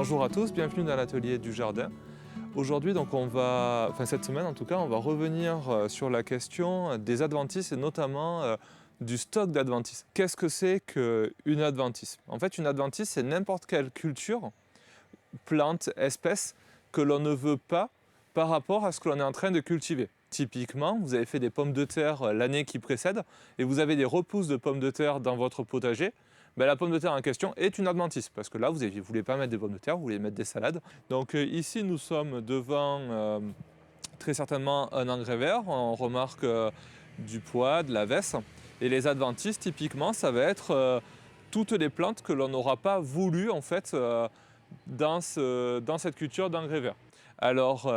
Bonjour à tous, bienvenue dans l'atelier du jardin. Aujourd'hui, cette semaine en tout cas, on va revenir sur la question des adventices et notamment du stock d'adventices. Qu'est-ce que c'est qu'une adventice? En fait, une adventice, c'est n'importe quelle culture, plante, espèce que l'on ne veut pas par rapport à ce que l'on est en train de cultiver. Typiquement, vous avez fait des pommes de terre l'année qui précède et vous avez des repousses de pommes de terre dans votre potager. La pomme de terre en question est une adventice parce que là, vous ne voulez pas mettre des pommes de terre, vous voulez mettre des salades. Donc ici, nous sommes devant très certainement un engrais vert. On remarque du pois, de la vesse. Et les adventices, typiquement, ça va être toutes les plantes que l'on n'aura pas voulu en fait dans cette culture d'engrais vert. Alors,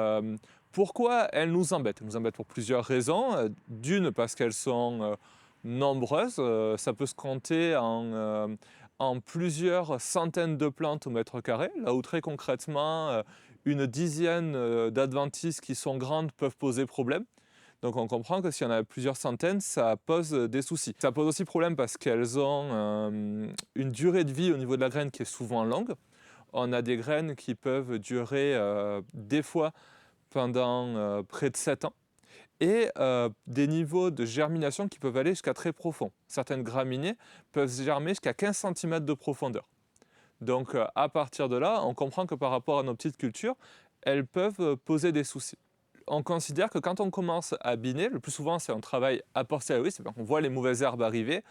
pourquoi elles nous embêtent? Elles nous embêtent pour plusieurs raisons. D'une, parce qu'elles sont nombreuses. Ça peut se compter en plusieurs centaines de plantes au mètre carré, là où très concrètement, une dizaine d'adventices qui sont grandes peuvent poser problème. Donc on comprend que s'il y en a plusieurs centaines, ça pose des soucis. Ça pose aussi problème parce qu'elles ont une durée de vie au niveau de la graine qui est souvent longue. On a des graines qui peuvent durer des fois pendant près de 7 ans et des niveaux de germination qui peuvent aller jusqu'à très profond. Certaines graminées peuvent germer jusqu'à 15 cm de profondeur. Donc à partir de là, on comprend que par rapport à nos petites cultures, elles peuvent poser des soucis. On considère que quand on commence à biner, le plus souvent c'est un travail a posteriori, c'est-à-dire qu'on voit les mauvaises herbes arriver,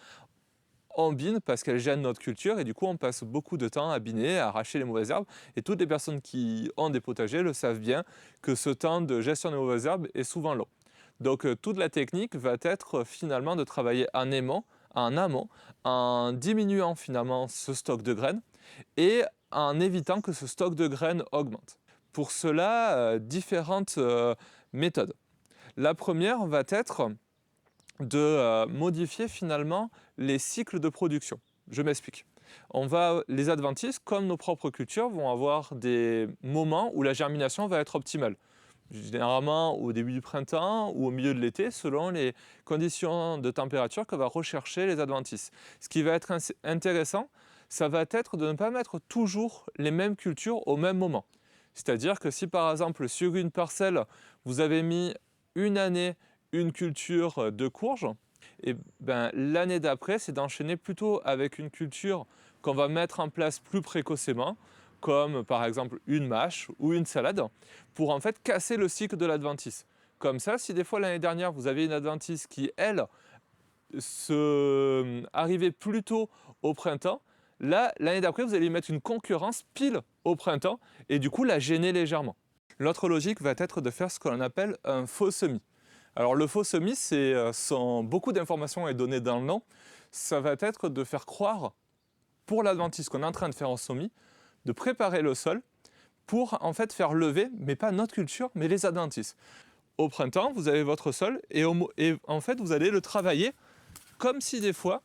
on bine parce qu'elles gênent notre culture et du coup on passe beaucoup de temps à biner, à arracher les mauvaises herbes. Et toutes les personnes qui ont des potagers le savent bien que ce temps de gestion des mauvaises herbes est souvent long. Donc toute la technique va être finalement de travailler en amont, en diminuant finalement ce stock de graines et en évitant que ce stock de graines augmente. Pour cela, différentes méthodes. La première va être de modifier finalement les cycles de production. Je m'explique. Les adventices, comme nos propres cultures, vont avoir des moments où la germination va être optimale. Généralement au début du printemps ou au milieu de l'été, selon les conditions de température que va rechercher les adventices. Ce qui va être intéressant, ça va être de ne pas mettre toujours les mêmes cultures au même moment. C'est-à-dire que si par exemple sur une parcelle, vous avez mis une année une culture de courge, et l'année d'après, c'est d'enchaîner plutôt avec une culture qu'on va mettre en place plus précocement, comme par exemple une mâche ou une salade, pour en fait casser le cycle de l'adventice. Comme ça, si des fois l'année dernière, vous avez une adventice qui, elle, arrivait plus tôt au printemps, là, l'année d'après, vous allez mettre une concurrence pile au printemps et du coup la gêner légèrement. L'autre logique va être de faire ce qu'on appelle un faux semis. Alors le faux semis, beaucoup d'informations est données dans le nom, ça va être de faire croire, pour l'adventice qu'on est en train de faire en semis, de préparer le sol pour en fait faire lever, mais pas notre culture, mais les adventices. Au printemps, vous avez votre sol et en fait vous allez le travailler comme si des fois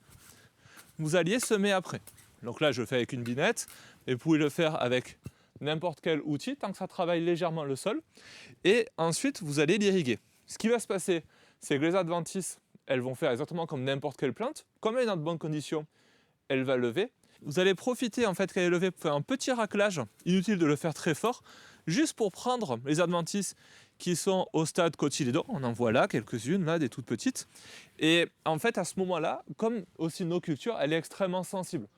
vous alliez semer après. Donc là, je le fais avec une binette, et vous pouvez le faire avec n'importe quel outil, tant que ça travaille légèrement le sol. Et ensuite, vous allez l'irriguer. Ce qui va se passer, c'est que les adventices, elles vont faire exactement comme n'importe quelle plante. Comme elle est dans de bonnes conditions, elle va lever. Vous allez profiter en fait qu'elle est levée pour faire un petit raclage, inutile de le faire très fort, juste pour prendre les adventices qui sont au stade cotylédon. On en voit là quelques-unes, là, des toutes petites. Et en fait, à ce moment-là, comme aussi nos cultures, elle est extrêmement sensible.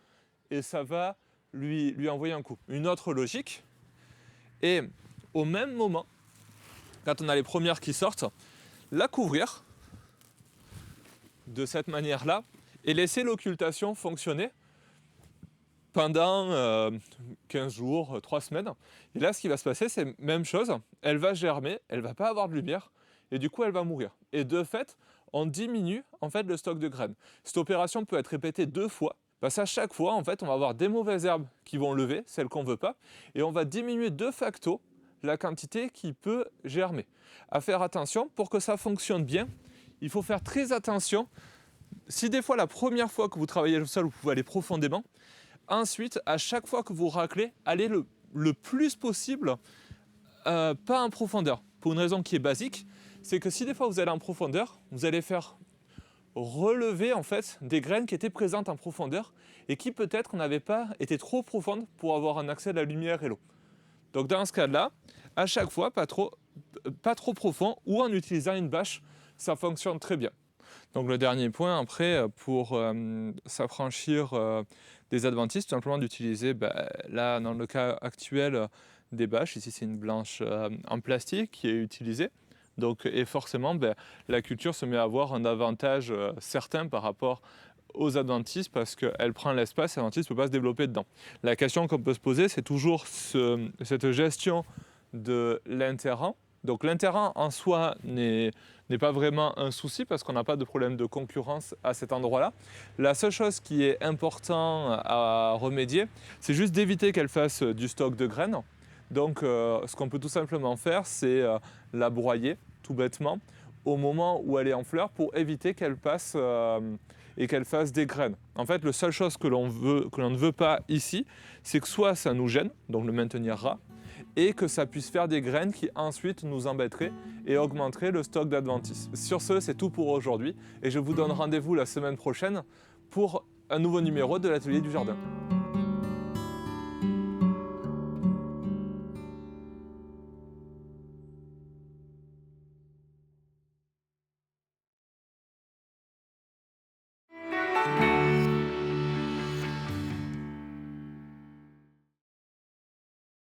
Et ça va lui envoyer un coup. Une autre logique, et au même moment, quand on a les premières qui sortent, la couvrir de cette manière-là et laisser l'occultation fonctionner pendant 15 jours, 3 semaines. Et là, ce qui va se passer, c'est la même chose. Elle va germer, elle ne va pas avoir de lumière, et du coup, elle va mourir. Et de fait, on diminue en fait, le stock de graines. Cette opération peut être répétée 2 fois, parce qu'à chaque fois, en fait, on va avoir des mauvaises herbes qui vont lever, celles qu'on ne veut pas, et on va diminuer de facto la quantité qui peut germer. À faire attention, pour que ça fonctionne bien, il faut faire très attention. Si des fois, la première fois que vous travaillez le sol, vous pouvez aller profondément, ensuite, à chaque fois que vous raclez, allez le plus possible, pas en profondeur. Pour une raison qui est basique, c'est que si des fois vous allez en profondeur, vous allez faire relever en fait des graines qui étaient présentes en profondeur et qui peut-être n'avaient pas été trop profondes pour avoir un accès à la lumière et l'eau. Donc dans ce cas-là, à chaque fois, pas trop profond ou en utilisant une bâche, ça fonctionne très bien. Donc le dernier point après, pour s'affranchir des adventices, tout simplement d'utiliser, là dans le cas actuel, des bâches. Ici c'est une blanche en plastique qui est utilisée. Donc, et forcément, la culture se met à avoir un avantage certain par rapport aux adventices parce qu'elle prend l'espace et l'adventice ne peut pas se développer dedans. La question qu'on peut se poser, c'est toujours cette gestion de l'interrant. Donc l'interrant en soi n'est pas vraiment un souci parce qu'on n'a pas de problème de concurrence à cet endroit-là. La seule chose qui est importante à remédier, c'est juste d'éviter qu'elle fasse du stock de graines. Donc ce qu'on peut tout simplement faire, c'est la broyer tout bêtement au moment où elle est en fleur pour éviter qu'elle passe et qu'elle fasse des graines. En fait, la seule chose que l'on ne veut pas ici, c'est que soit ça nous gêne, donc le maintenir ras, et que ça puisse faire des graines qui ensuite nous embêteraient et augmenteraient le stock d'adventices. Sur ce, c'est tout pour aujourd'hui et je vous donne rendez-vous la semaine prochaine pour un nouveau numéro de l'Atelier du Jardin.